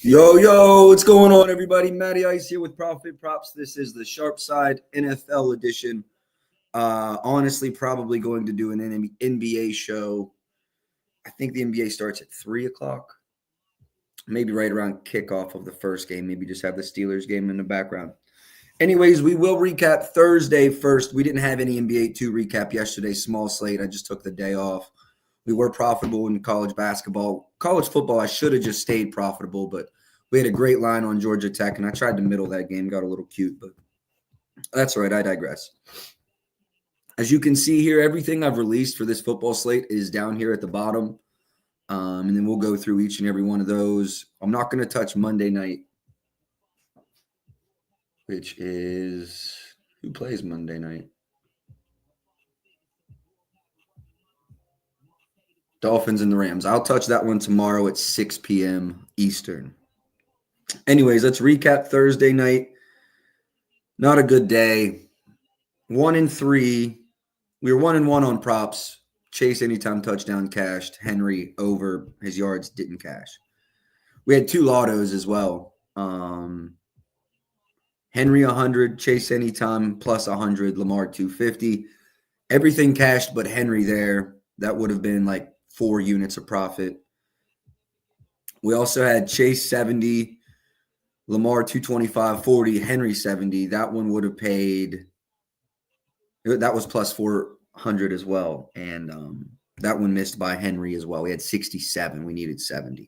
Yo, what's going on, everybody? Matty Ice here with Profit Props. This is the Sharp Side NFL edition. Honestly, probably going to do an NBA show. I think the NBA starts at 3 o'clock. Maybe right around kickoff of the first game. Maybe just have the Steelers game in the background. Anyways, we will recap Thursday first. We didn't have any NBA 2 recap yesterday. Small slate. I just took the day off. We were profitable in college basketball. College football, I should have just stayed profitable, but we had a great line on Georgia Tech, and I tried to middle that game. Got a little cute, but that's all right. I digress. As you can see here, everything I've released for this football slate is down here at the bottom, and then we'll go through each and every one of those. I'm not going to touch Monday night, which is – who plays Monday night? Dolphins and the Rams. I'll touch that one tomorrow at 6 p.m. Eastern. Anyways, let's recap Thursday night. Not a good day. 1-3. We were 1-1 on props. Chase anytime touchdown cashed. Henry over his yards didn't cash. We had 2 lottos as well. Henry 100, Chase anytime plus 100, Lamar 250. Everything cashed but Henry there. That would have been like 4 units of profit. We also had Chase 70, Lamar 225, 40, Henry 70. That one would have paid. That was plus 400 as well. And that one missed by Henry as well. We had 67. We needed 70.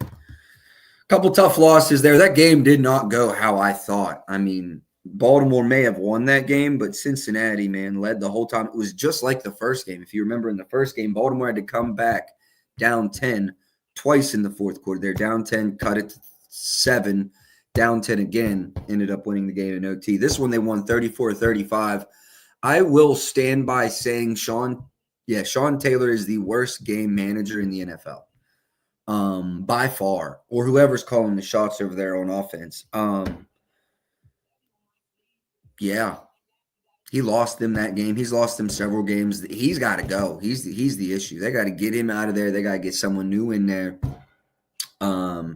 Couple tough losses there. That game did not go how I thought. I mean, Baltimore may have won that game, but Cincinnati, man, led the whole time. It was just like the first game. If you remember in the first game, Baltimore had to come back down 10 twice in the fourth quarter. They're down 10, cut it to 7, down 10 again, ended up winning the game in OT. This one they won 34-35. I will stand by saying Sean Taylor is the worst game manager in the NFL. By far, or whoever's calling the shots over there on offense. Yeah, he lost them that game. He's lost them several games. He's got to go. He's the issue. They got to get him out of there. They got to get someone new in there. So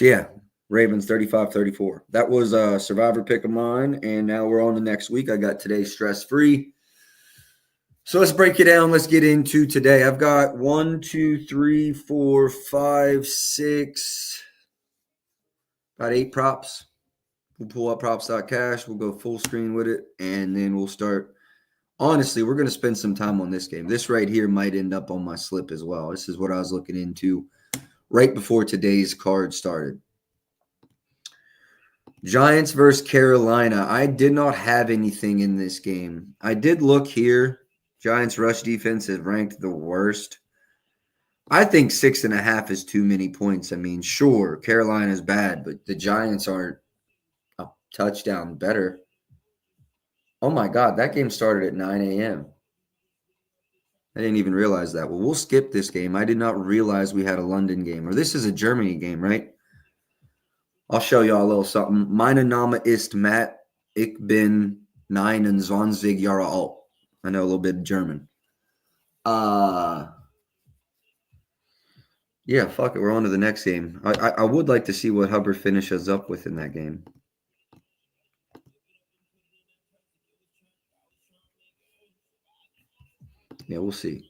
yeah, Ravens 35-34. That was a survivor pick of mine, and now we're on to next week. I got today stress-free. So let's break it down. Let's get into today. I've got 1, 2, 3, 4, 5, 6, about 8 props. We'll pull up props.cash. We'll go full screen with it, and then we'll start. Honestly, we're going to spend some time on this game. This right here might end up on my slip as well. This is what I was looking into right before today's card started. Giants versus Carolina. I did not have anything in this game. I did look here. Giants rush defense is ranked the worst. I think 6.5 is too many points. I mean, sure, Carolina's bad, but the Giants aren't a touchdown better. Oh my God, that game started at 9 a.m. I didn't even realize that. Well, we'll skip this game. I did not realize we had a London game, or this is a Germany game, right? I'll show y'all a little something. Meine Name ist Matt. Ich bin 29 Jahre alt. I know a little bit of German. Yeah, fuck it. We're on to the next game. I would like to see what Hubbard finishes up with in that game. Yeah, we'll see.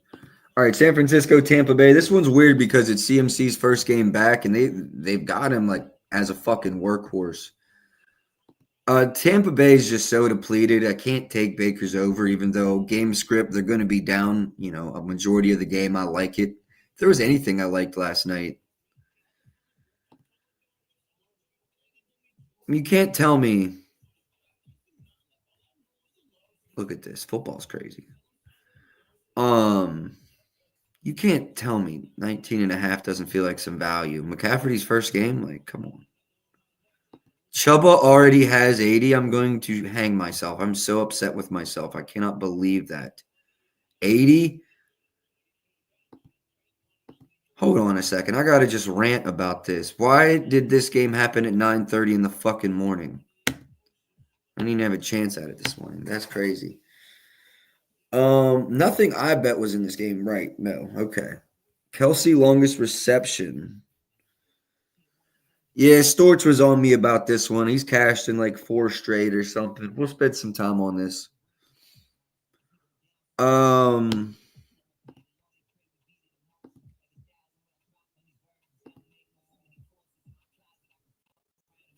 All right, San Francisco, Tampa Bay. This one's weird because it's CMC's first game back, and they've got him like as a fucking workhorse. Tampa Bay is just so depleted. I can't take Baker's over, even though game script they're going to be down. A majority of the game. I like it. If there was anything I liked last night, you can't tell me. Look at this. Football's crazy. You can't tell me 19.5 doesn't feel like some value. McCaffrey's first game, like, come on. Chuba already has 80. I'm going to hang myself. I'm so upset with myself. I cannot believe that. 80? Hold on a second. I got to just rant about this. Why did this game happen at 9:30 in the fucking morning? I didn't even have a chance at it this morning. That's crazy. Nothing I bet was in this game, right? No. Okay. Kelsey longest reception. Yeah, Storch was on me about this one. He's cashed in like 4 straight or something. We'll spend some time on this.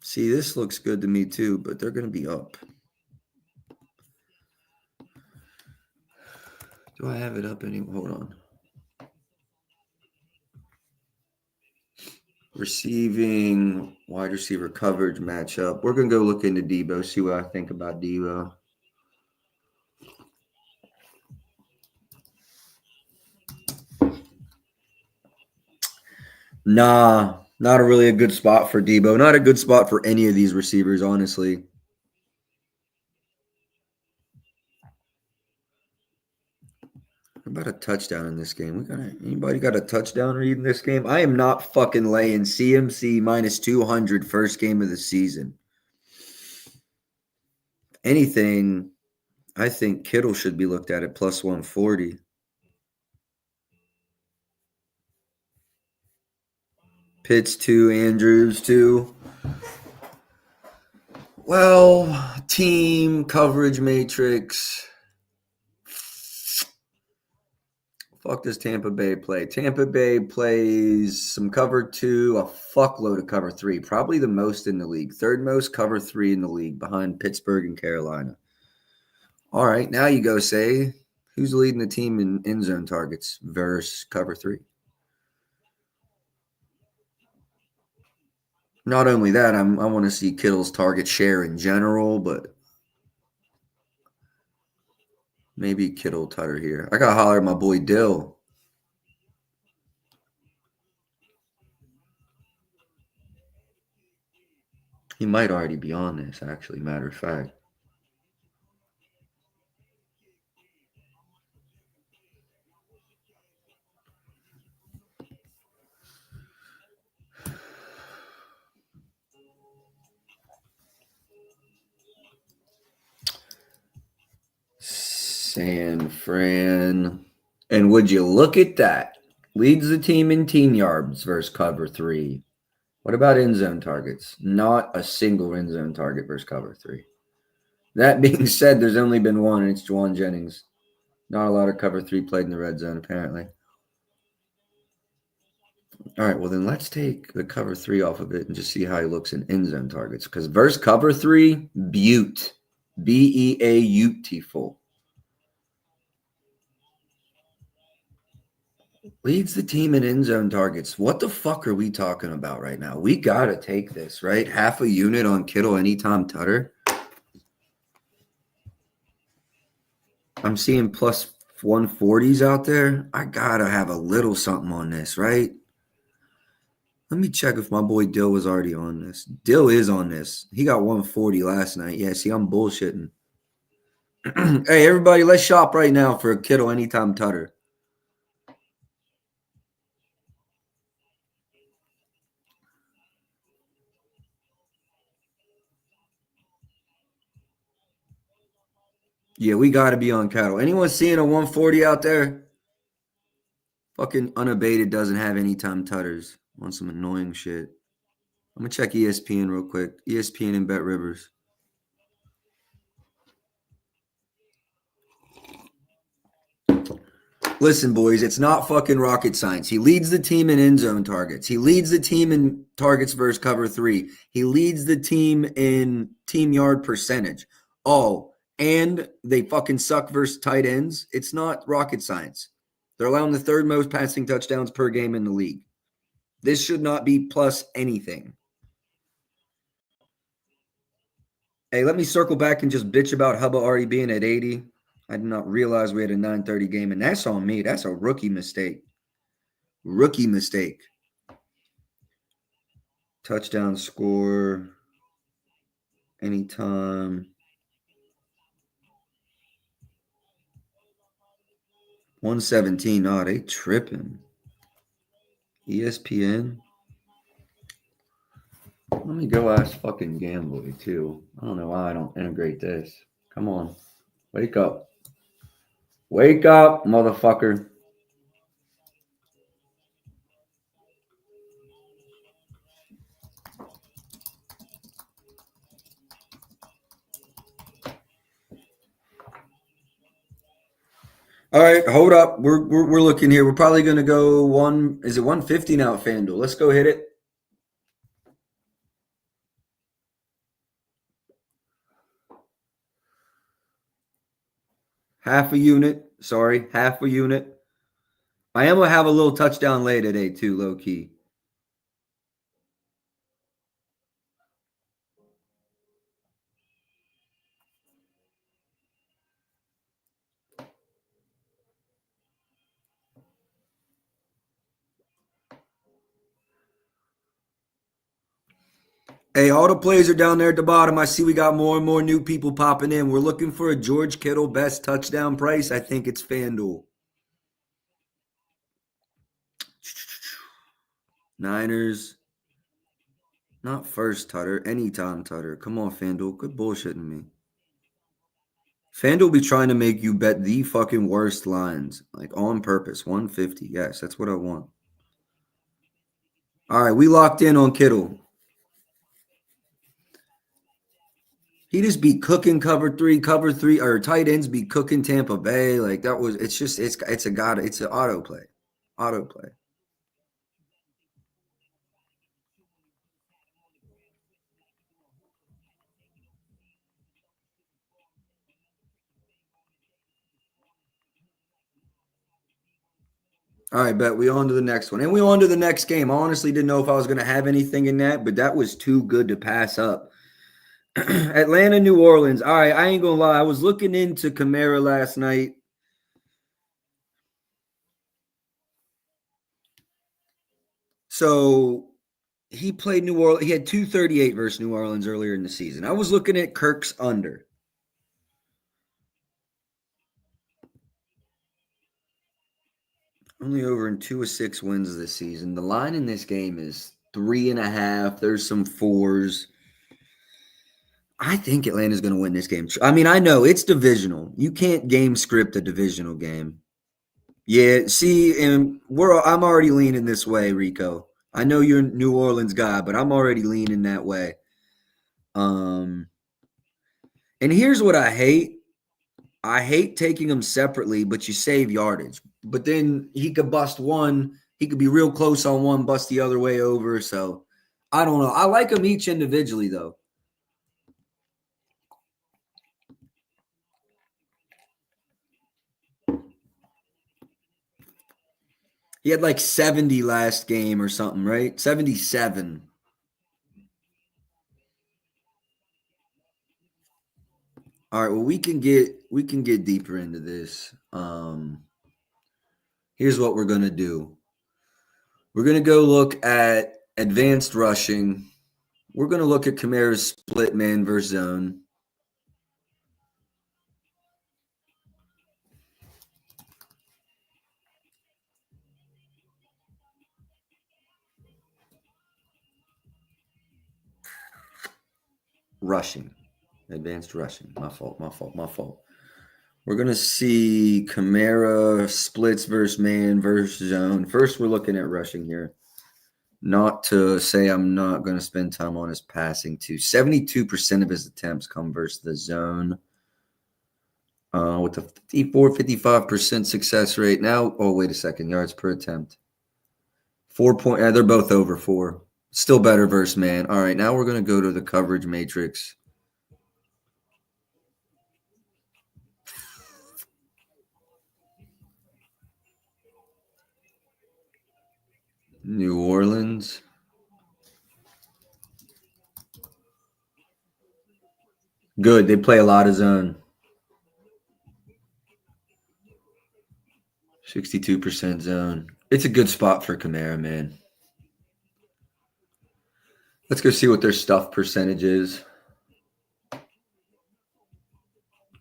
See, this looks good to me too, but they're going to be up. Do I have it up anymore? Hold on. Receiving, wide receiver coverage matchup. We're going to go look into Debo, see what I think about Debo. Nah, not a really a good spot for Debo. Not a good spot for any of these receivers, honestly. How about a touchdown in this game? Anybody got a touchdown read in this game? I am not fucking laying CMC minus 200 first game of the season. Anything, I think Kittle should be looked at plus 140. Pitts 2, Andrews 2. Well, team coverage matrix. Fuck does Tampa Bay play? Tampa Bay plays some cover 2, a fuckload of cover 3, probably the most in the league. Third most cover 3 in the league behind Pittsburgh and Carolina. All right, now you go say, who's leading the team in end zone targets versus cover 3? Not only that, I want to see Kittle's target share in general, but maybe Kittle Tutter here. I got to holler at my boy Dill. He might already be on this, actually, matter of fact. San Fran. And would you look at that? Leads the team in team yards versus cover 3. What about end zone targets? Not a single end zone target versus cover 3. That being said, there's only been one, and it's Juwan Jennings. Not a lot of cover 3 played in the red zone, apparently. All right, well, then let's take the cover 3 off of it and just see how he looks in end zone targets. Because versus cover 3, Butte. Beautiful. Leads the team in end zone targets. What the fuck are we talking about right now? We got to take this, right? Half a unit on Kittle anytime Tutter. I'm seeing plus 140s out there. I got to have a little something on this, right? Let me check if my boy Dill was already on this. Dill is on this. He got 140 last night. Yeah, see, I'm bullshitting. Hey, everybody, let's shop right now for a Kittle anytime Tutter. Yeah, we got to be on Cattle. Anyone seeing a 140 out there? Fucking unabated doesn't have anytime Tutters. On some annoying shit. I'm going to check ESPN real quick. ESPN and Bet Rivers. Listen, boys, it's not fucking rocket science. He leads the team in end zone targets. He leads the team in targets versus cover 3. He leads the team in team yard percentage. Oh, and they fucking suck versus tight ends. It's not rocket science. They're allowing the third most passing touchdowns per game in the league. This should not be plus anything. Hey, let me circle back and just bitch about Hubba already being at 80. I did not realize we had a 9:30 game, and that's on me. That's a rookie mistake. Rookie mistake. Touchdown score anytime. 117. Oh, they tripping. ESPN. Let me go ask fucking Gambly too. I don't know why I don't integrate this. Come on. Wake up. Wake up, motherfucker. All right, hold up. We're looking here. We're probably gonna go one. Is it 150 now at FanDuel? Let's go hit it. Half a unit. Sorry, half a unit. I am gonna have a little touchdown lay today too, low key. Hey, all the plays are down there at the bottom. I see we got more and more new people popping in. We're looking for a George Kittle best touchdown price. I think it's FanDuel. Niners. Not first Tutter. Anytime Tutter. Come on, FanDuel. Quit bullshitting me. FanDuel be trying to make you bet the fucking worst lines. Like on purpose. 150. Yes, that's what I want. All right, we locked in on Kittle. He just be cooking cover three, or tight ends be cooking Tampa Bay. Like that was it's just it's an auto play. Auto play. All right, bet we on to the next one. And we on to the next game. I honestly didn't know if I was gonna have anything in that, but that was too good to pass up. Atlanta, New Orleans. All right, I ain't gonna lie. I was looking into Kamara last night. So he played New Orleans. He had 238 versus New Orleans earlier in the season. I was looking at Kirk's under. Only over in 2 of 6 wins this season. The line in this game is 3.5. There's some fours. I think Atlanta's going to win this game. I mean, I know it's divisional. You can't game script a divisional game. Yeah, see, and I'm already leaning this way, Rico. I know you're a New Orleans guy, but I'm already leaning that way. Um, and here's what I hate. I hate taking them separately, but you save yardage. But then he could bust one. He could be real close on one, bust the other way over. So I don't know. I like them each individually, though. He had like 70 last game or something, right? 77. All right, well we can get deeper into this. Here's what we're gonna do. We're gonna go look at advanced rushing. We're gonna look at Kamara's split man versus zone. Rushing. Advanced rushing. My fault. We're gonna see Kamara splits versus man versus zone. First, we're looking at rushing here. Not to say I'm not going to spend time on his passing too. 72% of his attempts come versus the zone. With a 55% success rate. Now, oh, wait a second. Yards per attempt. 4 point. They're both over 4. Still better versus man. All right, now we're going to go to the coverage matrix. New Orleans. Good. They play a lot of zone. 62% zone. It's a good spot for Kamara, man. Let's go see what their stuff percentage is.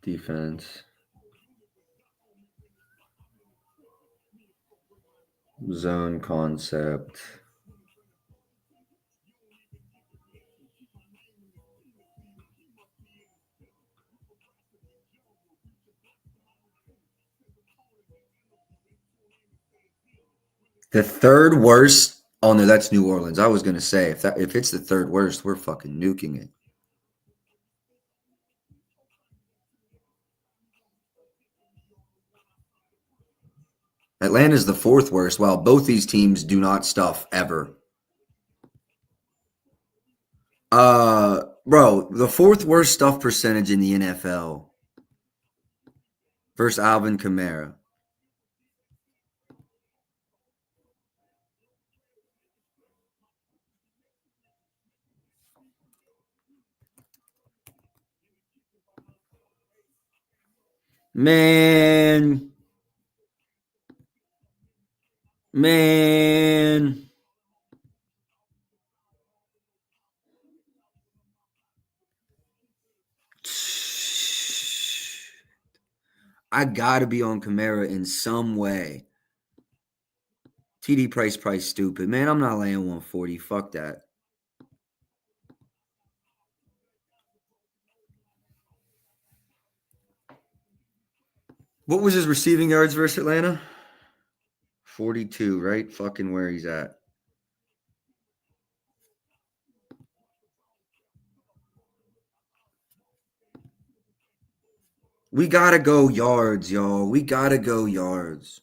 Defense. Zone concept. The third worst. Oh no, that's New Orleans. I was gonna say if it's the third worst, we're fucking nuking it. Atlanta's the fourth worst. While both these teams do not stuff ever. Bro, the fourth worst stuff percentage in the NFL versus Alvin Kamara. Man. I gotta be on Kamara in some way. TD price stupid. Man, I'm not laying 140. Fuck that. What was his receiving yards versus Atlanta? 42, right? Fucking where he's at. We gotta go yards, y'all. We gotta go yards.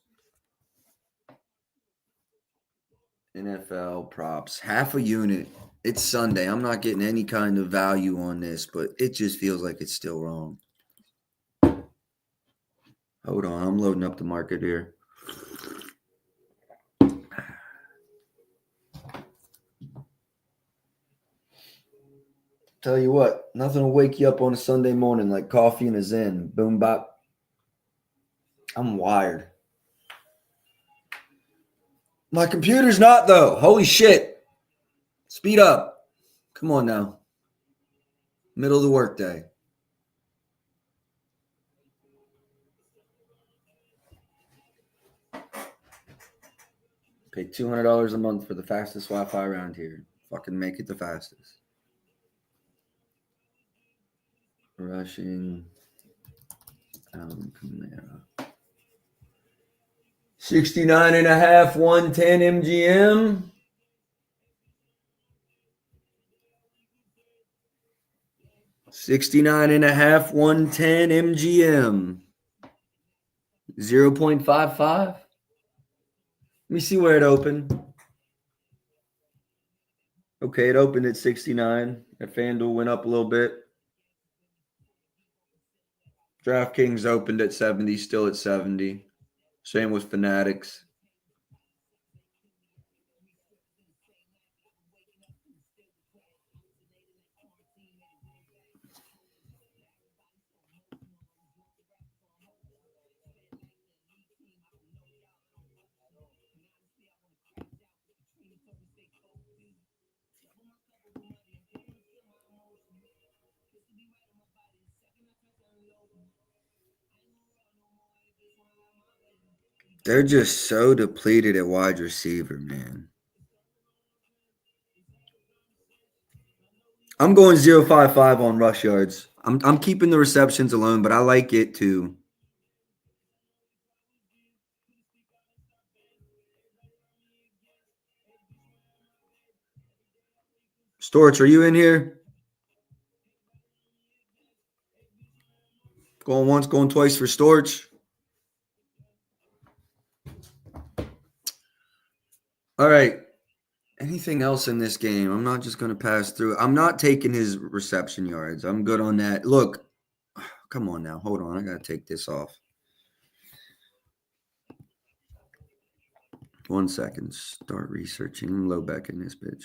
NFL props. Half a unit. It's Sunday. I'm not getting any kind of value on this, but it just feels like it's still wrong. Hold on. I'm loading up the market here. Tell you what, nothing will wake you up on a Sunday morning like coffee and a Zen. Boom bop. I'm wired. My computer's not, though. Holy shit. Speed up. Come on now. Middle of the workday. Pay $200 a month for the fastest Wi-Fi around here. Fucking make it the fastest. Rushing. Kamara. 69.5, 110 MGM. 69.5, 110 MGM. 0.55. Let me see where it opened. Okay, it opened at 69. At FanDuel went up a little bit. DraftKings opened at 70, still at 70. Same with Fanatics. They're just so depleted at wide receiver, man. I'm going 0.55 on rush yards. I'm keeping the receptions alone, but I like it too. Storch, are you in here? Going once, going twice for Storch. All right. Anything else in this game? I'm not just going to pass through. I'm not taking his reception yards. I'm good on that. Look, come on now. Hold on. I got to take this off. 1 second. Start researching. Low back in this bitch.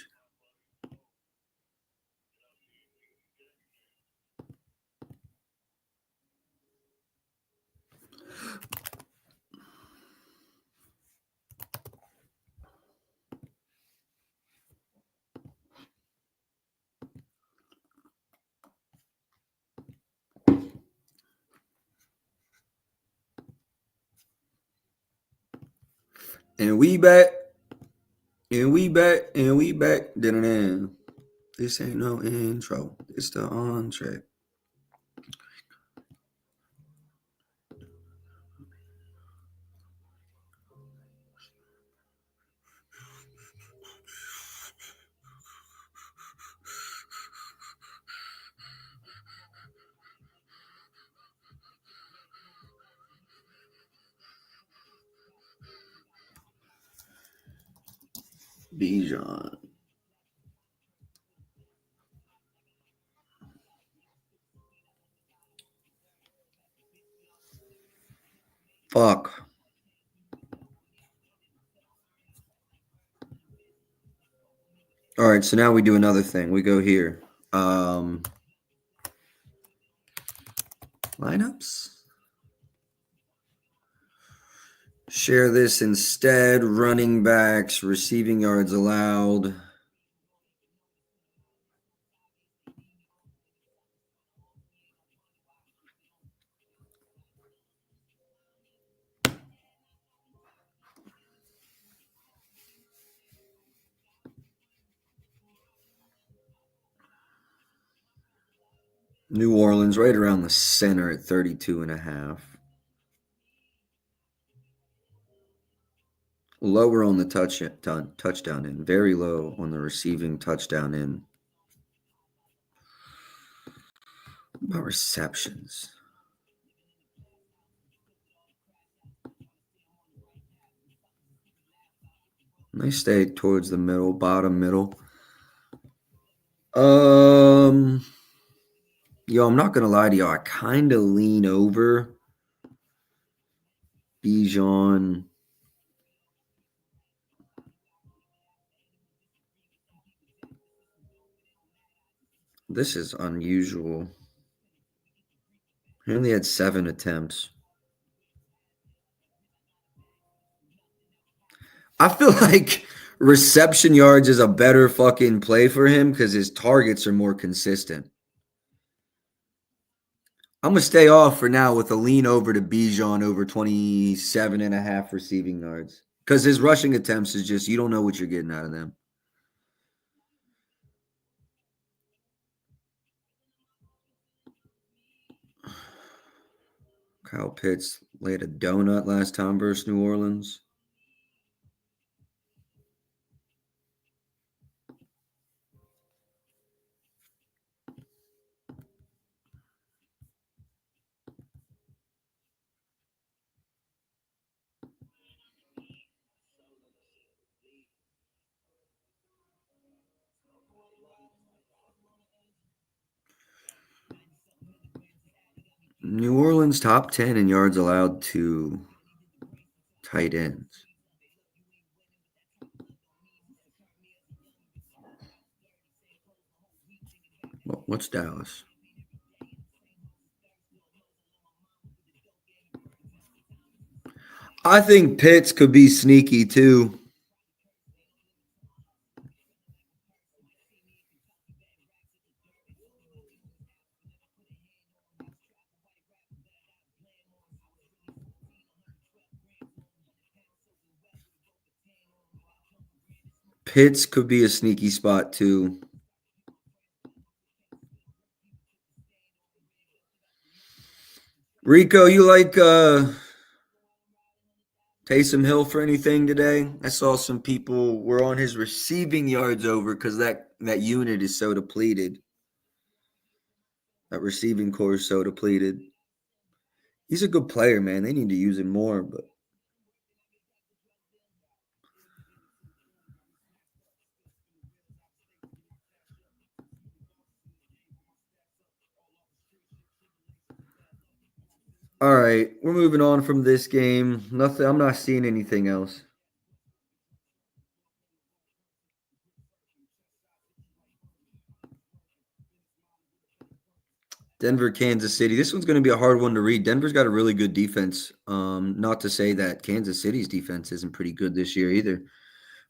And we back. And we back. And we back. Da-da-da. This ain't no intro. It's the entree. Bijan. Fuck. All right, so now we do another thing. We go here. Lineups. Share this instead. Running backs, receiving yards allowed. New Orleans right around the center at 32.5. Lower on the touchdown in. Very low on the receiving touchdown in. What about receptions? They stay towards the middle, bottom middle. Yo, I'm not gonna lie to you. I kind of lean over Bijan. This is unusual. He only had 7 attempts. I feel like reception yards is a better fucking play for him because his targets are more consistent. I'm going to stay off for now with a lean over to Bijan over 27.5 receiving yards because his rushing attempts is just, you don't know what you're getting out of them. Kyle Pitts laid a donut last time versus New Orleans. New Orleans top 10 in yards allowed to tight ends. What's Dallas? I think Pitts could be sneaky too. Pitts could be a sneaky spot too. Rico, you like Taysom Hill for anything today? I saw some people were on his receiving yards over because that unit is so depleted. That receiving core is so depleted. He's a good player, man. They need to use him more, but all right, we're moving on from this game. Nothing. I'm not seeing anything else. Denver, Kansas City. This one's going to be a hard one to read. Denver's got a really good defense. Not to say that Kansas City's defense isn't pretty good this year either.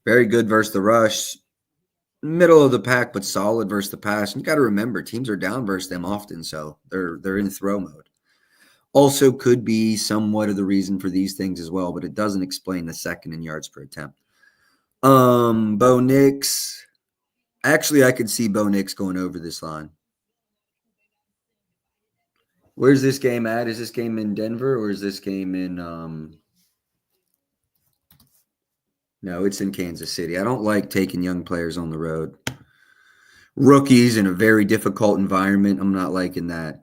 Very good versus the rush. Middle of the pack, but solid versus the pass. And you got to remember, teams are down versus them often, so they're in throw mode. Also, could be somewhat of the reason for these things as well, but it doesn't explain the second in yards per attempt. Bo Nix. Actually, I could see Bo Nix going over this line. Where's this game at? Is this game in Denver or is this game in no, it's in Kansas City. I don't like taking young players on the road. Rookies in a very difficult environment. I'm not liking that.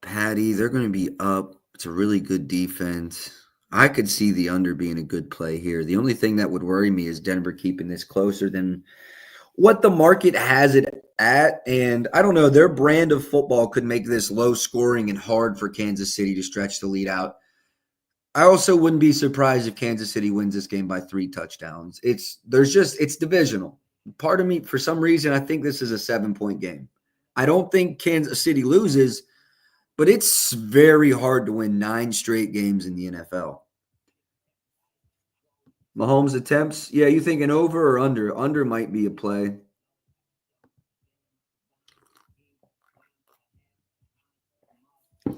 Patty, they're going to be up. It's a really good defense. I could see the under being a good play here. The only thing that would worry me is Denver keeping this closer than what the market has it at. And I don't know, their brand of football could make this low scoring and hard for Kansas City to stretch the lead out. I also wouldn't be surprised if Kansas City wins this game by 3 touchdowns. It's divisional. Part of me, for some reason, I think this is a 7-point game. I don't think Kansas City loses, but it's very hard to win 9 straight games in the NFL. Mahomes attempts, yeah, you thinking over or under? Under might be a play.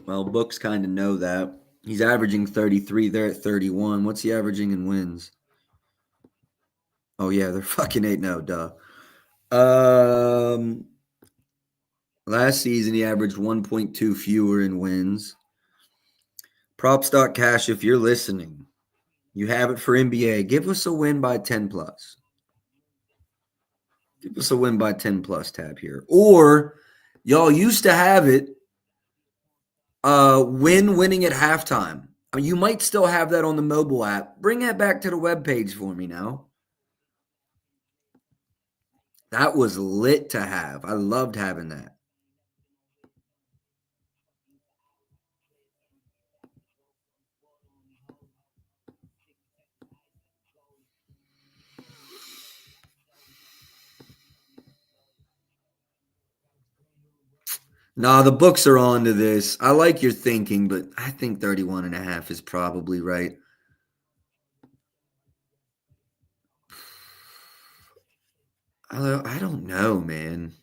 Well, books kind of know that. He's averaging 33. They're at 31. What's he averaging in wins? Oh, yeah, they're fucking 8-0, duh. Last season, he averaged 1.2 fewer in wins. Prop.cash, if you're listening, you have it for NBA. Give us a win by 10 plus. Give us a win by 10 plus tab here. Or y'all used to have it winning at halftime. I mean, you might still have that on the mobile app. Bring that back to the webpage for me now. That was lit to have. I loved having that. Nah, the books are on to this. I like your thinking, but I think 31.5 is probably right. I don't know, man.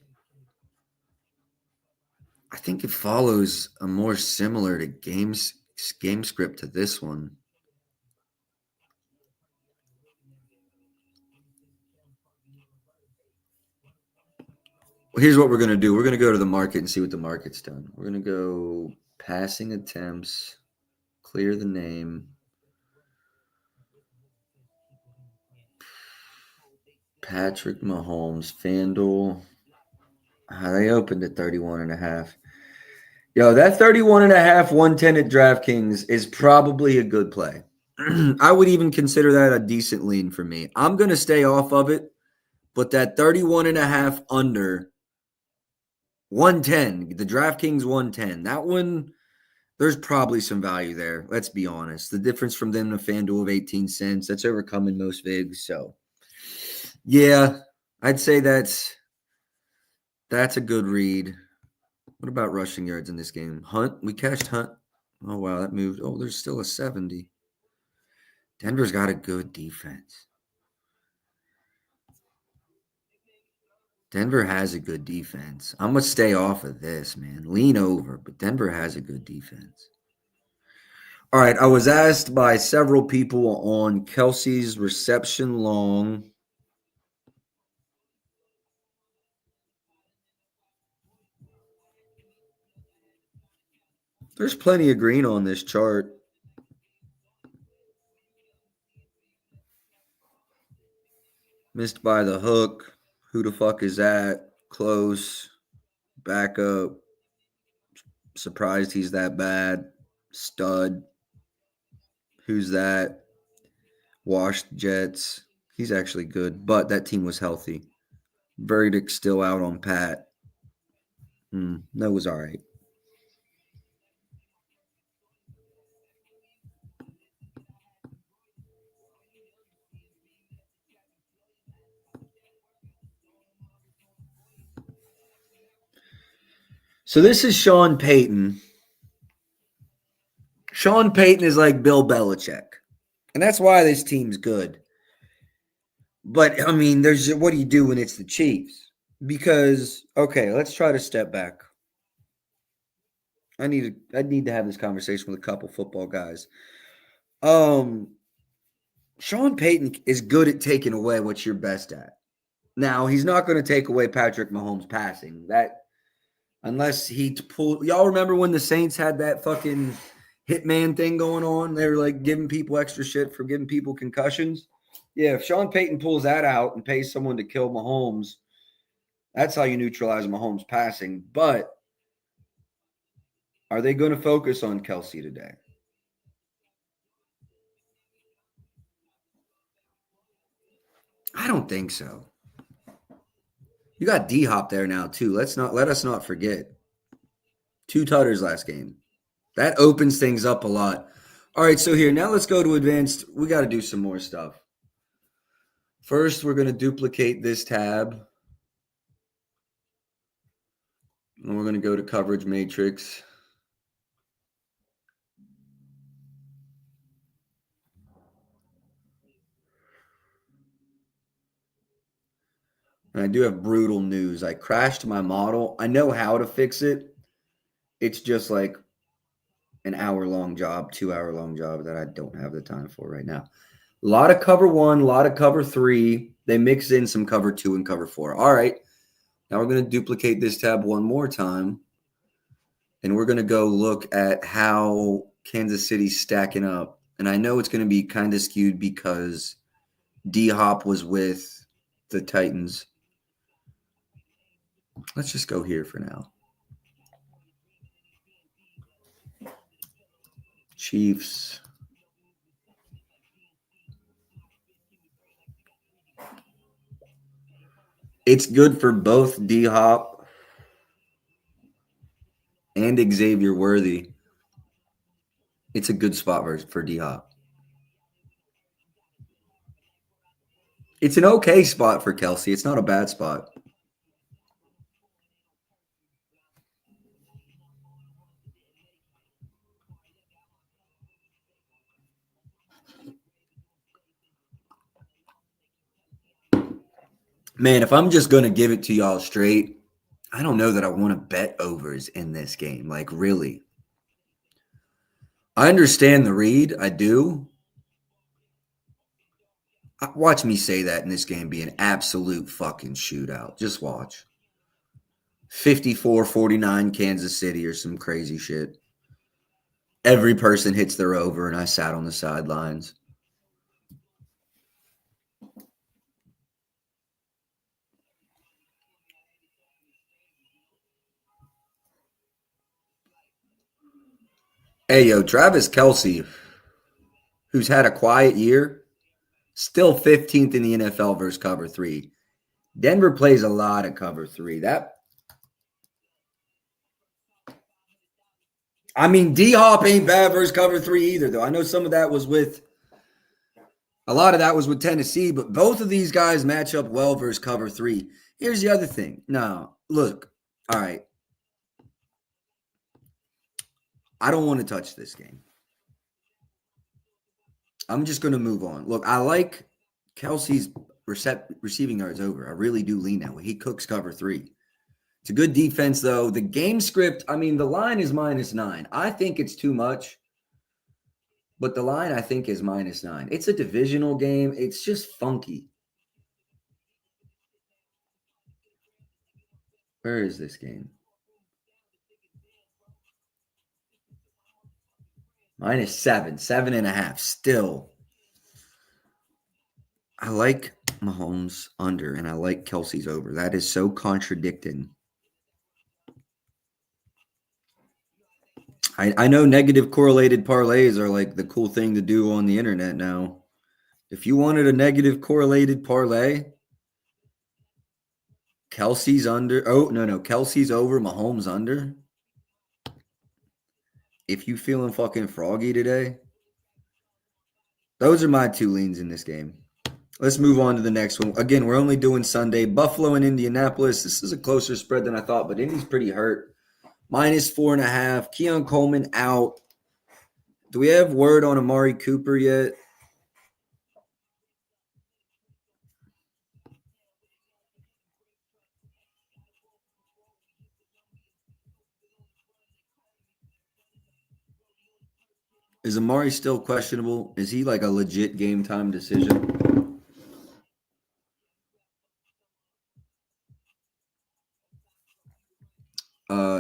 I think it follows a more similar to game script to this one. Well, here's what we're going to do. We're going to go to the market and see what the market's done. We're going to go passing attempts, clear the name. Patrick Mahomes, FanDuel. They opened at 31.5. Yo, that 31.5, 110 at DraftKings is probably a good play. I would even consider that a decent lean for me. I'm going to stay off of it, but that 31.5 under 110, the DraftKings 110, that one, there's probably some value there. Let's be honest. The difference from them to FanDuel of 18 cents, that's overcoming most VIGs. So, yeah, I'd say that's a good read. What about rushing yards in this game? Hunt, we cashed Hunt. Oh, wow, that moved. Oh, there's still a 70. Denver's got a good defense. Denver has a good defense. I'm going to stay off of this, man. Lean over, but Denver has a good defense. All right. I was asked by several people on Kelsey's reception long. There's plenty of green on this chart. Missed by the hook. Who the fuck is that? Close. Back up. Surprised he's that bad. Stud. Who's that? Washed Jets. He's actually good, but that team was healthy. Verdict still out on Pat. That was all right. So this is Sean Payton. Sean Payton is like Bill Belichick. And that's why this team's good. But I mean, there's what do you do when it's the Chiefs? Because okay, let's try to step back. I need to have this conversation with a couple football guys. Um Sean Payton is good at taking away what you're best at. Now, he's not going to take away Patrick Mahomes passing. That unless he pull y'all remember when the Saints had that fucking hitman thing going on? They were like giving people extra shit for giving people concussions. Yeah, if Sean Payton pulls that out and pays someone to kill Mahomes, that's how you neutralize Mahomes passing. But are they going to focus on Kelsey today? I don't think so. You got D-Hop there now too. Let us not forget. 2 tutters last game. That opens things up a lot. All right, so here, now let's go to advanced. We got to do some more stuff. First, we're going to duplicate this tab. And we're going to go to coverage matrix. And I do have brutal news. I crashed my model. I know how to fix it. It's just like an hour-long job, 2-hour-long job that I don't have the time for right now. A lot of cover 1, a lot of cover 3. They mix in some cover 2 and cover 4. All right. Now we're going to duplicate this tab one more time. And we're going to go look at how Kansas City's stacking up. And I know it's going to be kind of skewed because D-Hop was with the Titans. Let's just go here for now. Chiefs. It's good for both D-Hop and Xavier Worthy. It's a good spot for D-Hop. It's an okay spot for Kelsey. It's not a bad spot. Man, if I'm just going to give it to y'all straight, I don't know that I want to bet overs in this game. Like, really. I understand the read. I do. Watch me say that in this game be an absolute fucking shootout. Just watch. 54-49 Kansas City or some crazy shit. Every person hits their over, and I sat on the sidelines. Hey, yo, Travis Kelce, who's had a quiet year, still 15th in the NFL versus cover 3. Denver plays a lot of cover 3. I mean, D-Hop ain't bad versus cover 3 either, though. I know some of that was with a lot of that was with Tennessee, but both of these guys match up well versus cover 3. Here's the other thing. No, look, all right. I don't want to touch this game. I'm just going to move on. Look, I like Kelsey's receiving yards over. I really do lean that way. He cooks cover 3. It's a good defense, though. The game script, I mean, the line is -9. I think it's too much. But the line, I think, is -9. It's a divisional game. It's just funky. Where is this game? -7, 7.5. Still, I like Mahomes under and I like Kelsey's over. That is so contradicting. I know negative correlated parlays are like the cool thing to do on the internet now. If you wanted a negative correlated parlay, Kelsey's under. Oh, no. Kelsey's over, Mahomes under. If you feeling fucking froggy today, those are my two leans in this game. Let's move on to the next one. Again, we're only doing Sunday. Buffalo and Indianapolis. This is a closer spread than I thought, but Indy's pretty hurt. -4.5. Keon Coleman out. Do we have word on Amari Cooper yet? Is Amari still questionable? Is he like a legit game time decision?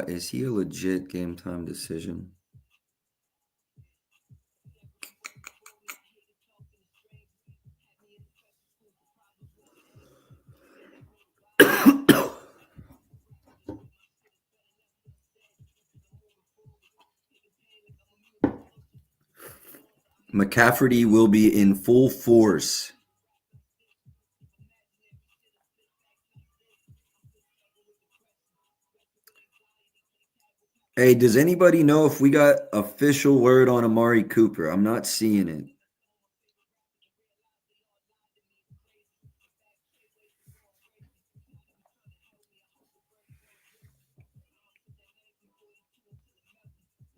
Is he a legit game time decision? McCafferty will be in full force. Hey, does anybody know if we got official word on Amari Cooper? I'm not seeing it.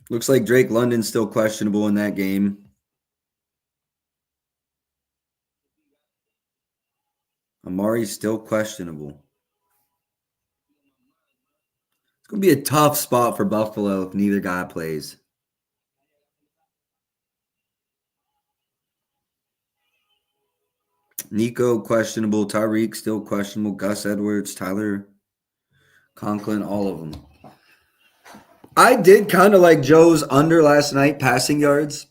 Looks like Drake London's still questionable in that game. Amari's still questionable. It's going to be a tough spot for Buffalo if neither guy plays. Nico questionable, Tyreek still questionable, Gus Edwards, Tyler Conklin, all of them. I did kind of like Joe's under last night passing yards.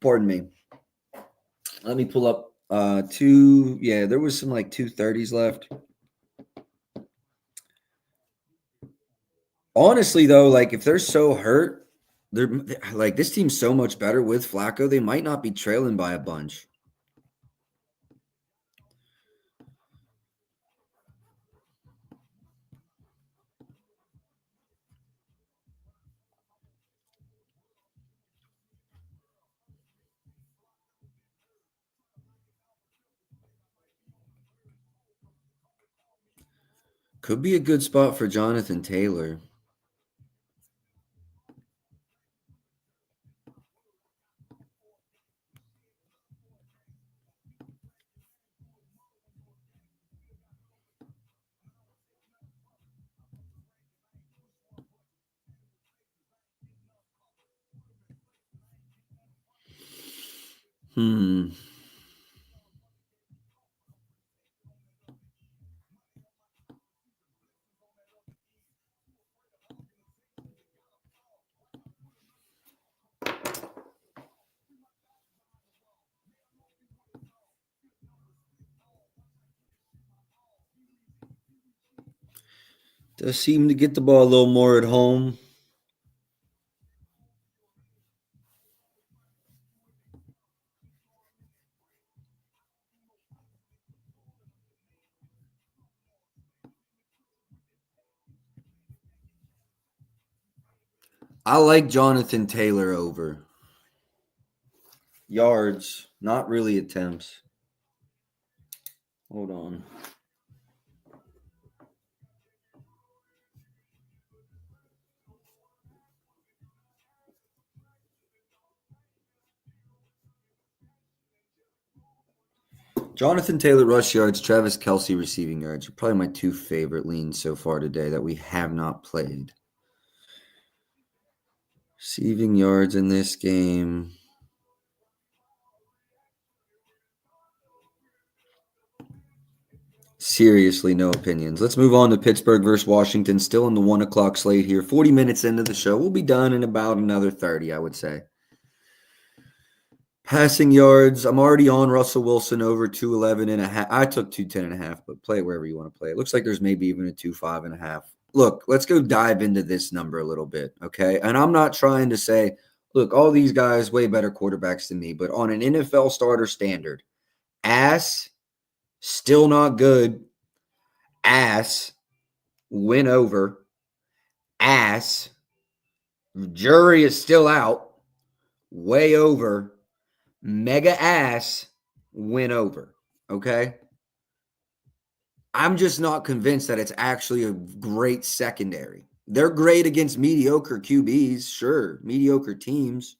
Pardon me. Let me pull up there was some like 230s left. Honestly, though, like if they're so hurt, they're like this team's so much better with Flacco, they might not be trailing by a bunch. Could be a good spot for Jonathan Taylor. Does seem to get the ball a little more at home. I like Jonathan Taylor over. Yards, not really attempts. Hold on. Jonathan Taylor rush yards, Travis Kelce receiving yards are probably my two favorite leans so far today that we have not played. Receiving yards in this game. Seriously, no opinions. Let's move on to Pittsburgh versus Washington. Still in the 1 o'clock slate here. 40 minutes into the show. We'll be done in about another 30, I would say. Passing yards. I'm already on Russell Wilson over 211.5. I took 210.5, but play it wherever you want to play. It looks like there's maybe even a 25.5. Look, let's go dive into this number a little bit, okay? And I'm not trying to say, look, all these guys way better quarterbacks than me, but on an NFL starter standard, ass, still not good, ass, win over, ass, jury is still out, way over, mega ass, win over, okay? I'm just not convinced that it's actually a great secondary. They're great against mediocre QBs, sure, mediocre teams.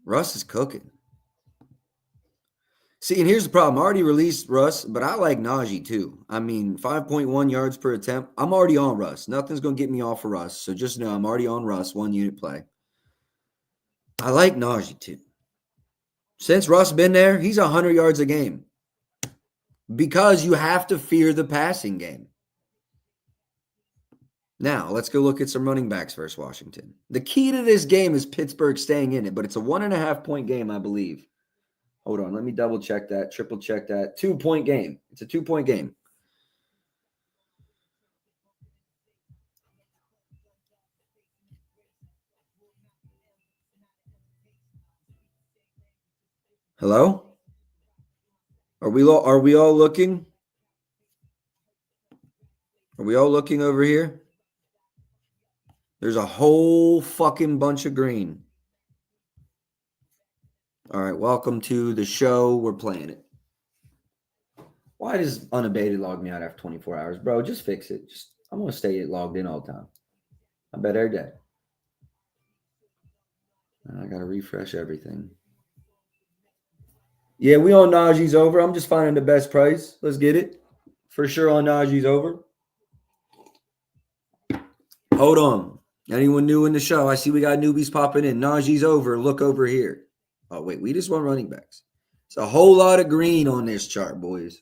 Russ is cooking. See, and here's the problem. I already released Russ, but I like Najee too. I mean, 5.1 yards per attempt. I'm already on Russ. Nothing's going to get me off of Russ. So just know I'm already on Russ, 1 unit play. I like Najee too. Since Russ been there, he's 100 yards a game because you have to fear the passing game. Now, let's go look at some running backs versus Washington. The key to this game is Pittsburgh staying in it, but it's a 1.5-point game, I believe. Hold on, let me double check that, triple check that. 2-point game. It's a 2-point game. Hello? Are we all looking? Are we all looking over here? There's a whole fucking bunch of green. All right, welcome to the show. We're playing it. Why does unabated log me out after 24 hours? Bro, just fix it. I'm going to stay logged in all the time. I bet every day. I got to refresh everything. Yeah, we on Najee's over. I'm just finding the best price. Let's get it. For sure on Najee's over. Hold on. Anyone new in the show? I see we got newbies popping in. Najee's over. Look over here. Oh, wait. We just want running backs. It's a whole lot of green on this chart, boys.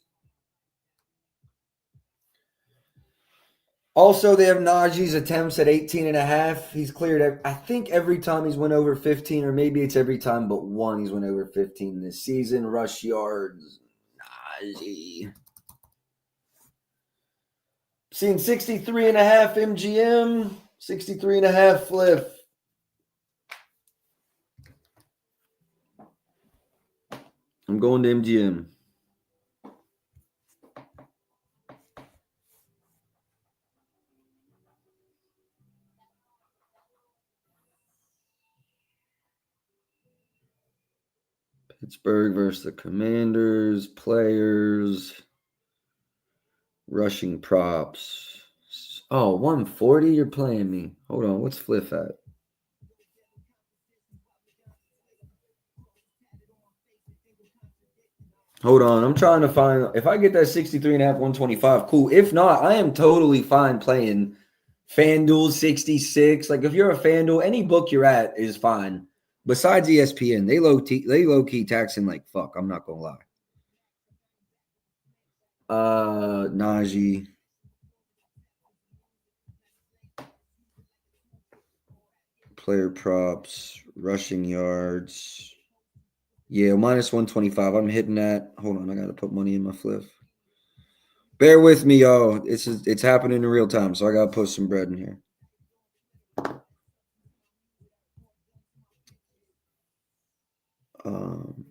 Also, they have Najee's attempts at 18.5. He's cleared, I think, every time he's went over 15, or maybe it's every time but one he's went over 15 this season. Rush yards. Najee. Seeing 63.5 MGM, 63.5 Fliff. I'm going to MGM. Pittsburgh versus the Commanders. Players. Rushing props. Oh, 140? You're playing me. Hold on. What's Fliff at? Hold on. I'm trying to find. If I get that 63.5, 125, cool. If not, I am totally fine playing FanDuel 66. Like, if you're a FanDuel, any book you're at is fine. Besides ESPN, they low key taxing like fuck. I'm not gonna lie. Najee. Player props, rushing yards. Yeah, minus 125. I'm hitting that. Hold on, I gotta put money in my Fliff. Bear with me, y'all. It's happening in real time, so I gotta put some bread in here. Um,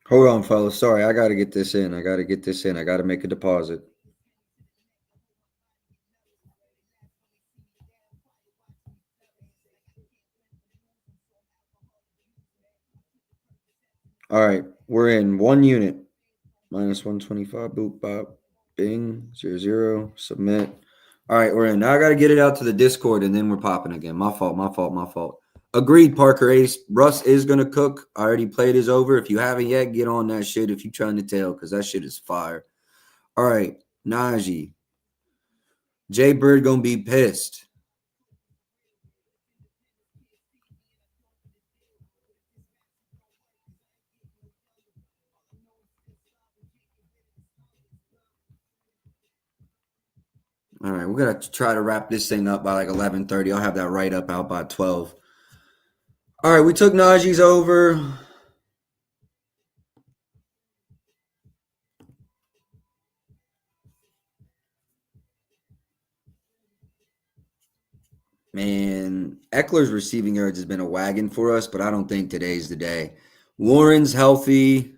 Hold on, fellas. Sorry, I got to get this in. I got to make a deposit. All right, we're in 1 unit. Minus 125. Boop, bop. Bing. 0, submit. All right, we're in. Now I got to get it out to the Discord, and then we're popping again. My fault. Agreed, Parker Ace. Russ is going to cook. I already played his over. If you haven't yet, get on that shit if you're trying to tell, because that shit is fire. All right, Najee. Jay Bird going to be pissed. All right, we're going to try to wrap this thing up by like 11:30. I'll have that right up out by 12. All right, we took Najee's over. Man, Eckler's receiving yards has been a wagon for us, but I don't think today's the day. Warren's healthy.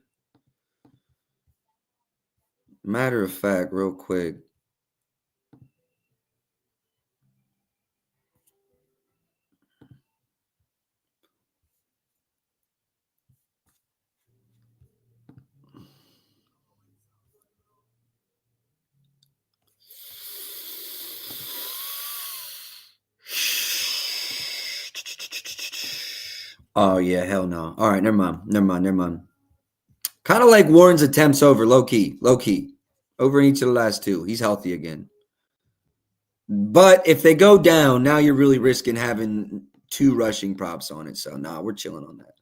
Matter of fact, real quick. Oh, yeah, hell no. All right, never mind. Kind of like Warren's attempts over, low key. Over in each of the last two. He's healthy again. But if they go down, now you're really risking having 2 rushing props on it. So, nah, we're chilling on that.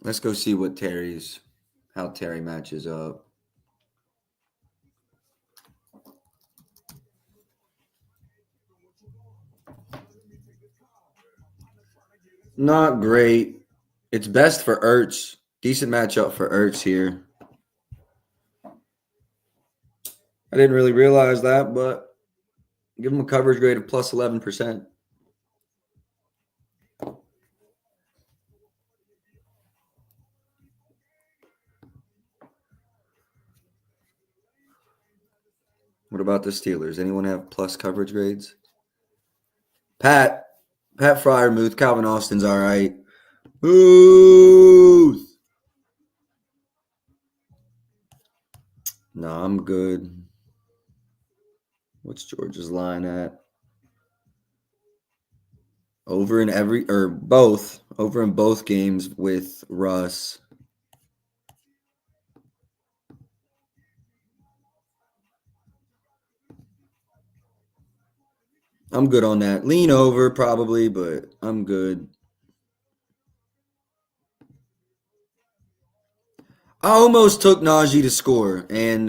Let's go see how Terry matches up. Not great. It's best for Ertz. Decent matchup for Ertz here. I didn't really realize that, but give him a coverage grade of plus 11%. What about the Steelers? Anyone have plus coverage grades? Pat Fryermuth, Calvin Austin's all right. Booth. No, I'm good. What's George's line at? Over in both games with Russ. I'm good on that. Lean over probably, but I'm good. I almost took Najee to score, and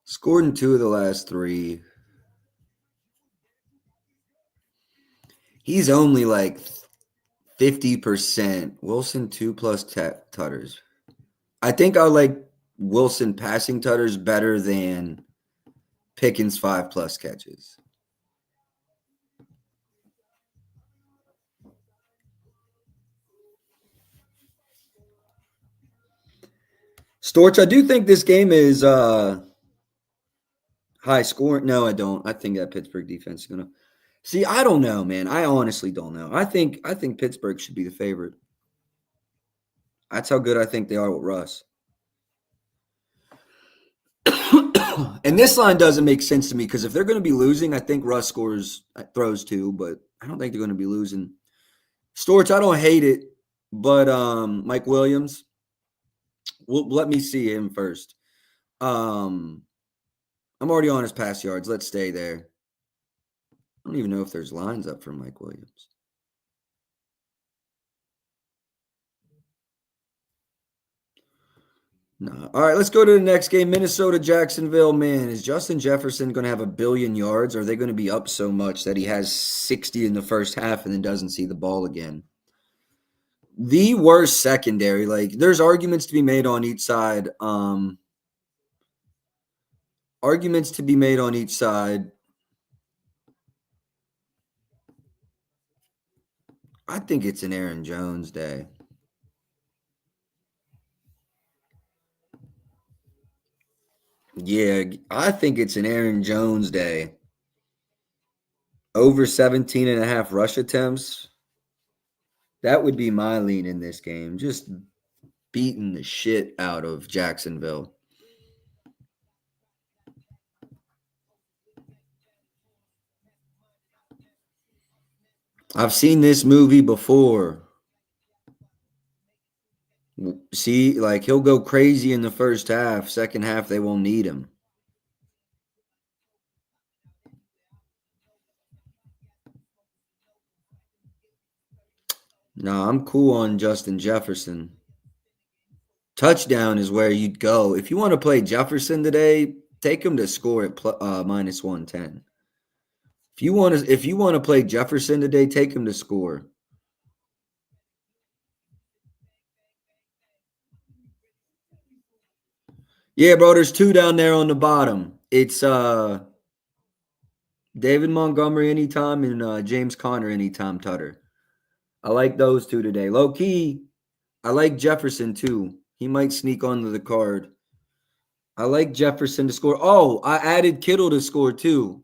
scored in 2 of the last 3. He's only like 50%. Wilson 2+ tutters. I think I like Wilson passing tutters better than Pickens 5+ catches. Storch, I do think this game is high scoring. No, I don't. I think that Pittsburgh defense is gonna see. I don't know, man. I honestly don't know. I think Pittsburgh should be the favorite. That's how good I think they are with Russ. And this line doesn't make sense to me because if they're going to be losing, I think Russ throws too, but I don't think they're going to be losing. Storch, I don't hate it, but Mike Williams, let me see him first. I'm already on his pass yards. Let's stay there. I don't even know if there's lines up for Mike Williams. No. All right, let's go to the next game. Minnesota, Jacksonville. Man, is Justin Jefferson going to have a billion yards? Or are they going to be up so much that he has 60 in the first half and then doesn't see the ball again? The worst secondary. Like, there's arguments to be made on each side. Arguments to be made on each side. I think it's an Aaron Jones day. Yeah, I think it's an Aaron Jones day. Over 17 and a half rush attempts. That would be my lean in this game. Just beating the shit out of Jacksonville. I've seen this movie before. See, like he'll go crazy in the first half. Second half, they won't need him. No, I'm cool on Justin Jefferson. Touchdown is where you'd go. If you want to play Jefferson today, take him to score at minus 110. If you want to play Jefferson today, take him to score. Yeah, bro, there's two down there on the bottom. It's David Montgomery anytime and James Conner anytime Tutter. I like those two today. Low key, I like Jefferson too. He might sneak onto the card. I like Jefferson to score. Oh, I added Kittle to score too.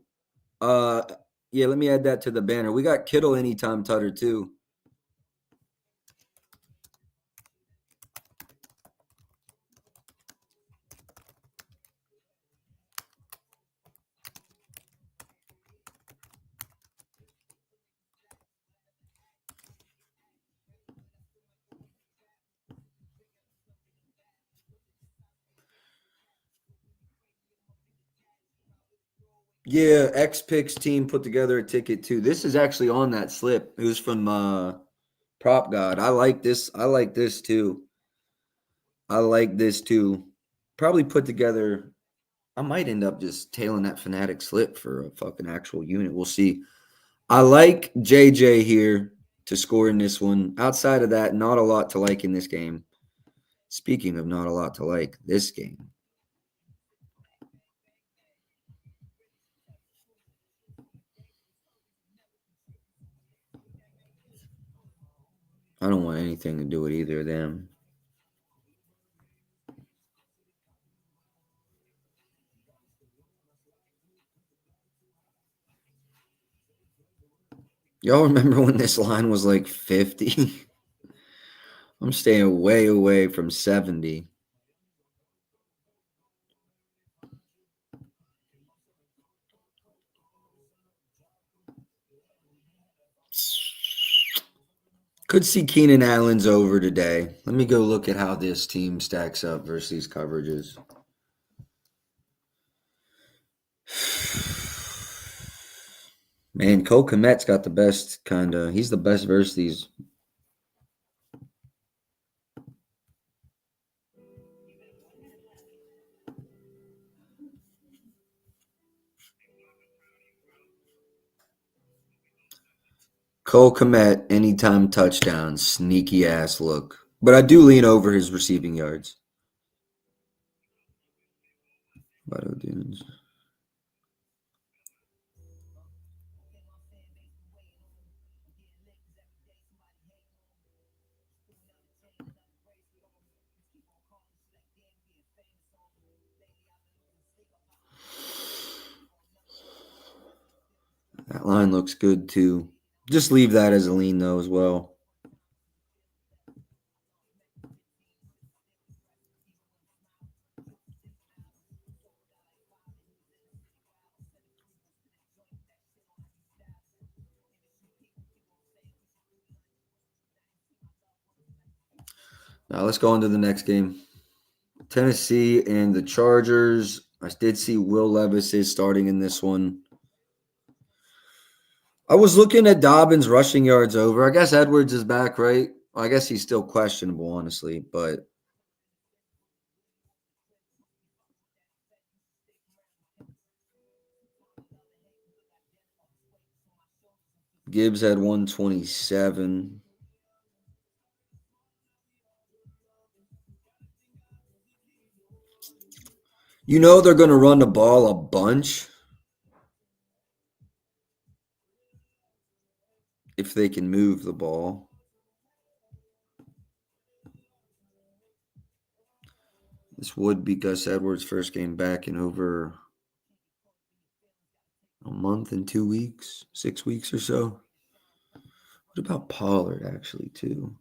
Yeah, let me add that to the banner. We got Kittle anytime Tutter too. Yeah, X Picks team put together a ticket too. This is actually on that slip. It was from Prop God. I like this. I like this too. I like this too. Probably put together. I might end up just tailing that Fanatic slip for a fucking actual unit. We'll see. I like JJ here to score in this one. Outside of that, not a lot to like in this game. Speaking of not a lot to like, this game. I don't want anything to do with either of them. Y'all remember when this line was like 50? I'm staying way away from 70. Could see Keenan Allen's over today. Let me go look at how this team stacks up versus these coverages. Man, Cole Kmet's got the best kind of. He's the best versus these. Cole Kmet, anytime touchdown, sneaky ass look. But I do lean over his receiving yards. Vito Dunes. That line looks good too. Just leave that as a lean though as well. Now let's go on to the next game. Tennessee and the Chargers. I did see Will Levis is starting in this one. I was looking at Dobbins rushing yards over. I guess Edwards is back, right? Well, I guess he's still questionable, honestly, but Gibbs had 127. You know they're going to run the ball a bunch if they can move the ball. This would be Gus Edwards' first game back in over a month and 2 weeks, 6 weeks or so. What about Pollard, actually, too?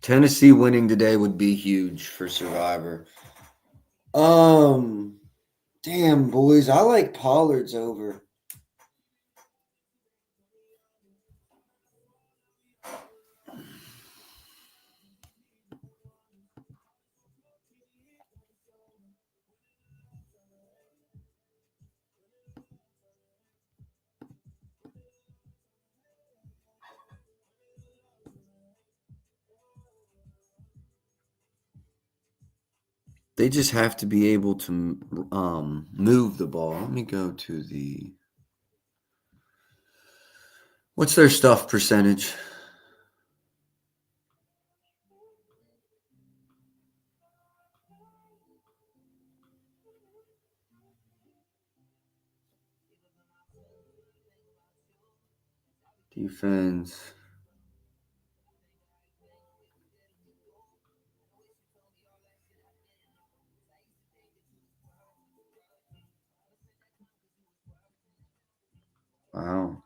Tennessee winning today would be huge for Survivor. Um, Damn, boys, I like Pollard's over. They just have to be able to move the ball. Let me go to the what's their stuff percentage? Defense. Wow.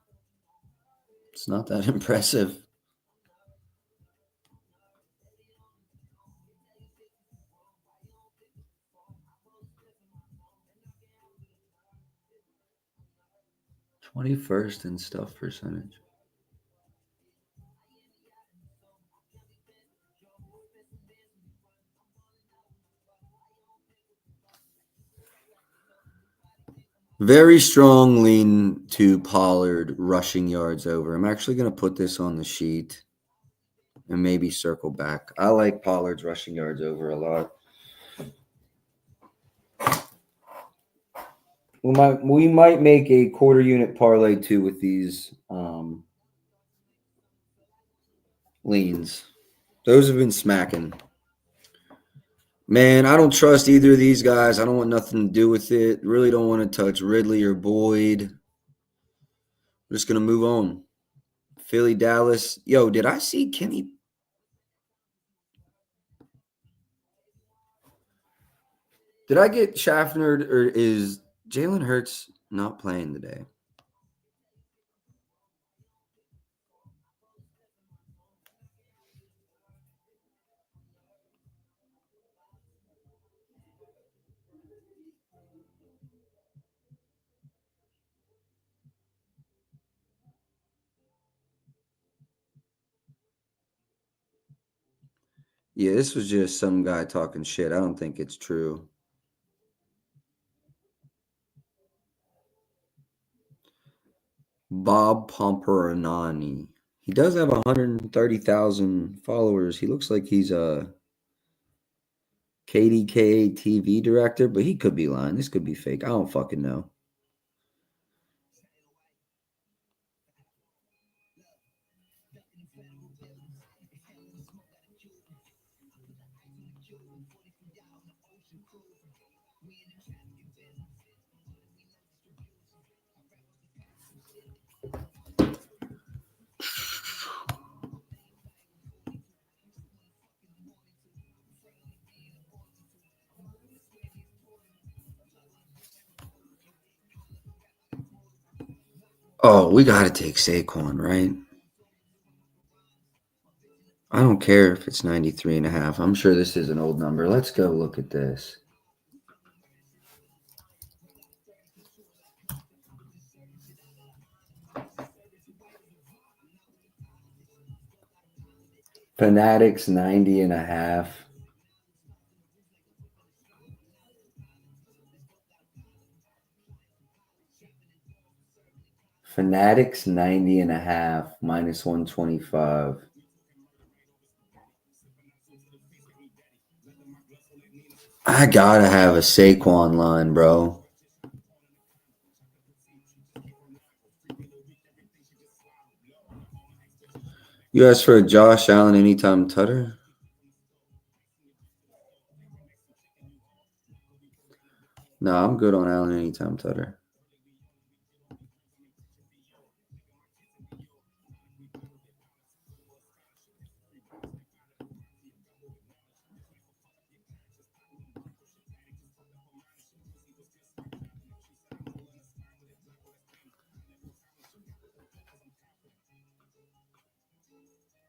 It's not that impressive. '21st in stuff percentage. Very strong lean to Pollard rushing yards over. I'm actually going to put this on the sheet and maybe circle back. I like Pollard's rushing yards over a lot. We might make a quarter unit parlay too with these leans. Those have been smacking. Man, I don't trust either of these guys. I don't want nothing to do with it. Really don't want to touch Ridley or Boyd. We're just gonna move on. Philly, Dallas. Yo, did I see Kenny? Did I get Schaffner or is Jalen Hurts not playing today? Yeah, this was just some guy talking shit. I don't think it's true. Bob Pomperanani. He does have 130,000 followers. He looks like he's a KDKA TV director, but he could be lying. This could be fake. I don't fucking know. Oh, we got to take Saquon, right? I don't care if it's 93 and a half. I'm sure this is an old number. Let's go look at this. Fanatics 90 and a half. Fanatics 90.5 minus 125. I gotta have a Saquon line, bro. You asked for a Josh Allen anytime tutter? No, I'm good on Allen anytime tutter.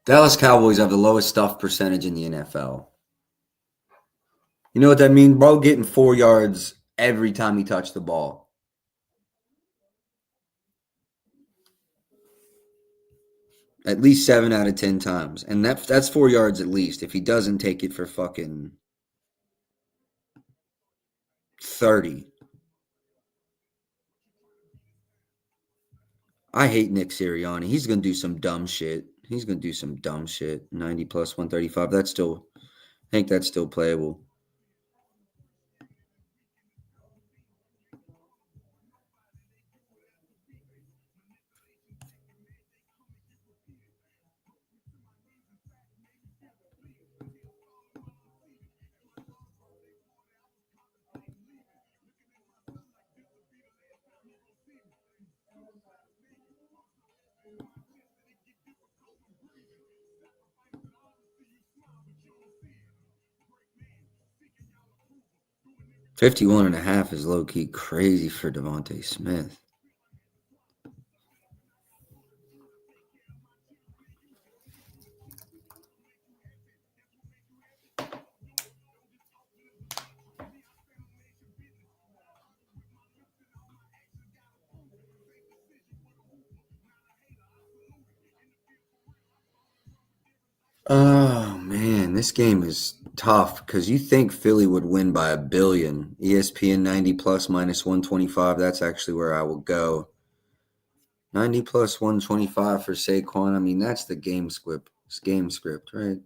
Dallas Cowboys have the lowest stuff percentage in the NFL. You know what that means, bro? Getting 4 yards every time he touched the ball. At least 7 out of 10 times. And that's 4 yards at least. If he doesn't take it for fucking 30. I hate Nick Sirianni. He's gonna do some dumb shit. 90 plus 135. I think that's still playable. $51.5 is low key crazy for Devontae Smith. Oh man, this game is tough because you think Philly would win by 1 billion. ESPN 90 plus minus 125. That's actually where I will go. 90 plus 125 for Saquon. I mean, that's the game script. It's game script, right?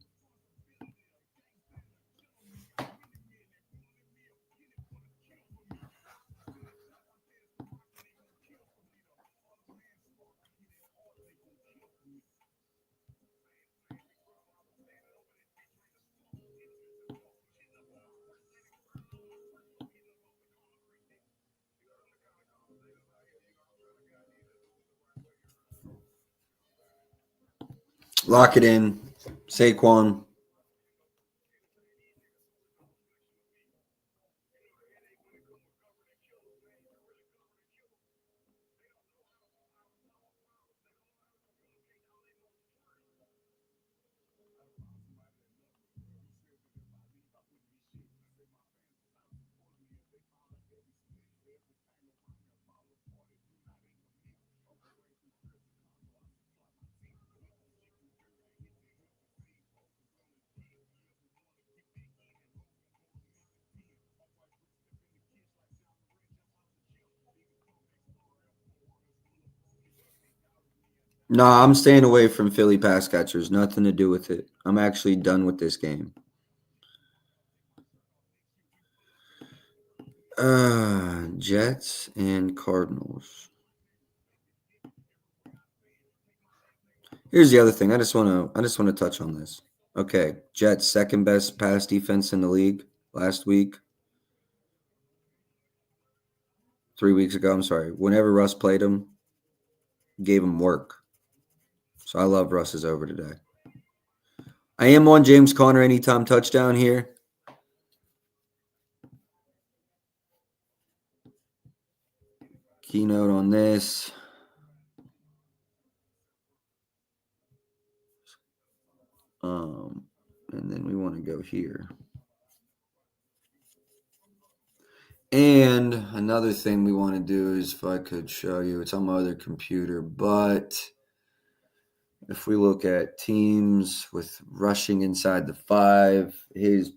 Lock it in. Saquon. No, I'm staying away from Philly pass catchers. Nothing to do with it. I'm actually done with this game. Jets and Cardinals. Here's the other thing. I just want to touch on this. Okay, Jets second best pass defense in the league last week. 3 weeks ago, I'm sorry. Whenever Russ played him, gave him work. So I love Russ's over today. I am on James Conner anytime touchdown here. Keynote on this. And then we want to go here. And another thing we want to do is, if I could show you, it's on my other computer, but if we look at teams with rushing inside the 5, he's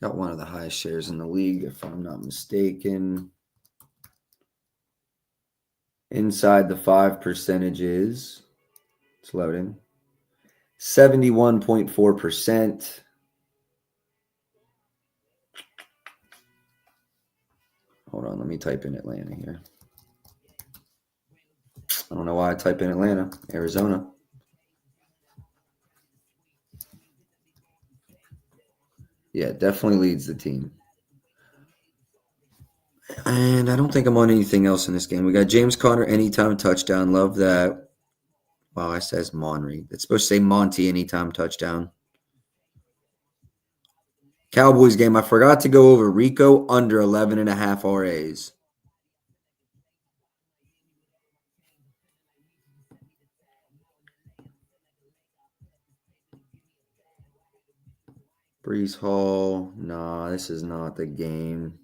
got one of the highest shares in the league, if I'm not mistaken. Inside the 5 percentages, it's loading. 71.4%. Hold on, let me type in Atlanta here. I don't know why I type in Atlanta, Arizona. Yeah, definitely leads the team. And I don't think I'm on anything else in this game. We got James Conner anytime touchdown. Love that. Wow, it says Monry. It's supposed to say Monty anytime touchdown. Cowboys game. I forgot to go over Rico under 11.5 RAs. Brees Hall. Nah, this is not the game.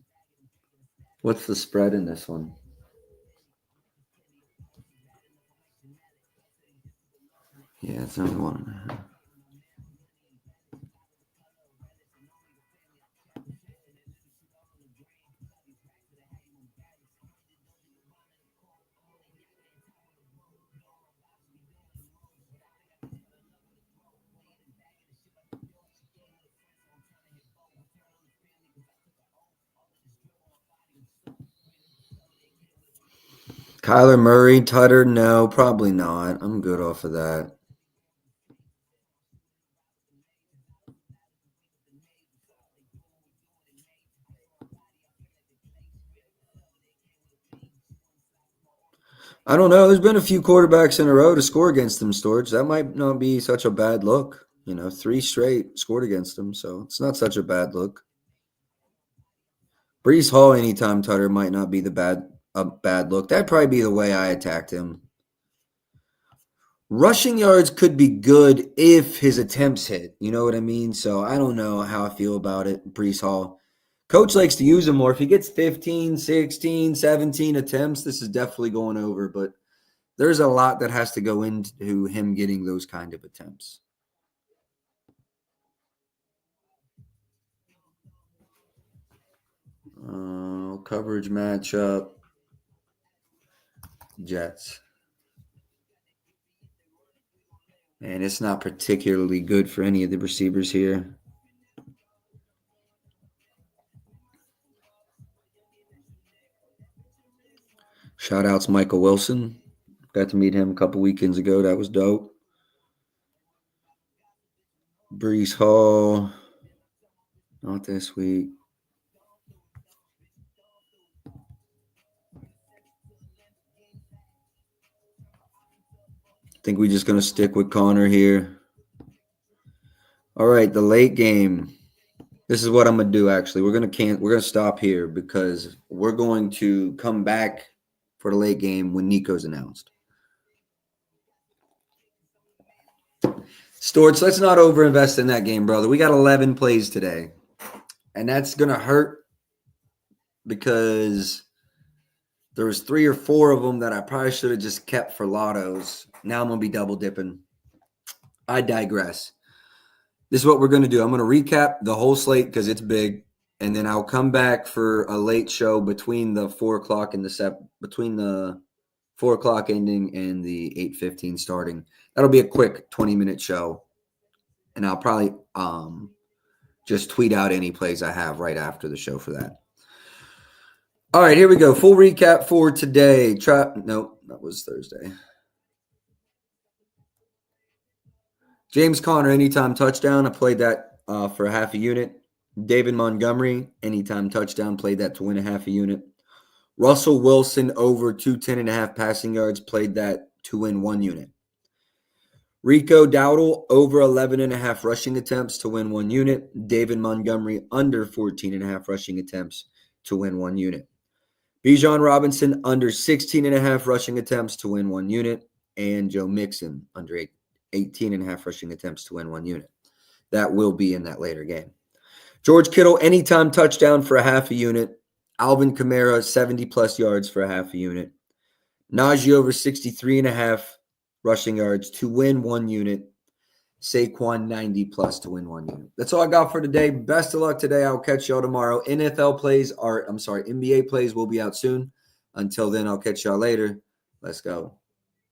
What's the spread in this one? Yeah, it's only 1.5. Kyler Murray, Tutter, no, probably not. I'm good off of that. I don't know. There's been a few quarterbacks in a row to score against them, Storage. That might not be such a bad look. 3 straight scored against them, so it's not such a bad look. Brees Hall anytime Tutter might not be a bad look. That'd probably be the way I attacked him. Rushing yards could be good if his attempts hit. You know what I mean? So I don't know how I feel about it, Brees Hall. Coach likes to use him more. If he gets 15, 16, 17 attempts, this is definitely going over. But there's a lot that has to go into him getting those kind of attempts. Coverage matchup. Jets. And it's not particularly good for any of the receivers here. Shout outs Michael Wilson. Got to meet him a couple weekends ago. That was dope. Brees Hall. Not this week. I think we're just going to stick with Connor here. All right, the late game. This is what I'm going to do, actually. We're going to stop here because we're going to come back for the late game when Nico's announced. Storch, let's not overinvest in that game, brother. We got 11 plays today, and that's going to hurt because there was 3 or 4 of them that I probably should have just kept for lottos. Now I'm going to be double dipping. I digress. This is what we're going to do. I'm going to recap the whole slate because it's big, and then I'll come back for a late show between the 4 o'clock and between the 4 o'clock ending and the 8:15 starting. That'll be a quick 20-minute show, and I'll probably just tweet out any plays I have right after the show for that. All right, here we go. Full recap for today. Nope, that was Thursday. James Conner, anytime touchdown. I played that for half a unit. David Montgomery, anytime touchdown. Played that to win a half a unit. Russell Wilson, over 210.5 passing yards. Played that to win 1 unit. Rico Dowdle, over 11.5 rushing attempts to win 1 unit. David Montgomery, under 14.5 rushing attempts to win 1 unit. Bijan Robinson, under 16.5 rushing attempts to win 1 unit. And Joe Mixon, under 18.5 rushing attempts to win 1 unit. That will be in that later game. George Kittle, anytime touchdown for a half a unit. Alvin Kamara, 70-plus yards for a half a unit. Najee, over 63.5 rushing yards to win 1 unit. Saquon, 90-plus to win 1 unit. That's all I got for today. Best of luck today. I'll catch y'all tomorrow. NBA plays will be out soon. Until then, I'll catch y'all later. Let's go.